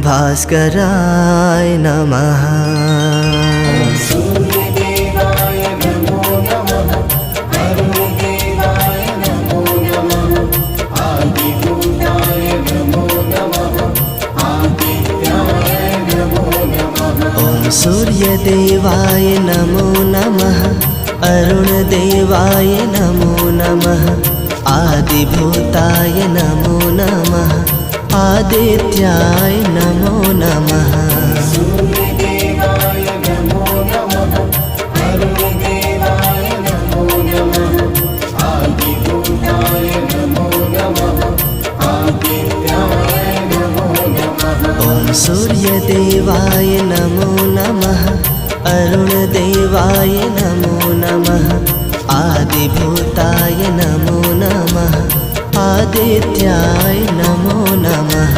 भास्कराय नमः। सूर्यदेवाय नमो नमः। अरुणदेवाय नमो नमः। आदिभूताय नमो नमः। आदित्याय नमो नमः। ॐ सूर्यदेवाय नमो नमः। अरुणदेवाय नमो नमः। आदिभूताय नमो नमः। आदित्याय नमो नमः। सूर्यदेवाय नमो नमः। अरुणदेवाय नमो नमः। आदिभूताय नमो नमः। आदित्याय नमो नमः। ॐ सूर्यदेवाय नमो नमः। अरुणदेवाय नमो नमः। आदिभूताय नमो नमः। आदित्याय नमो नमः।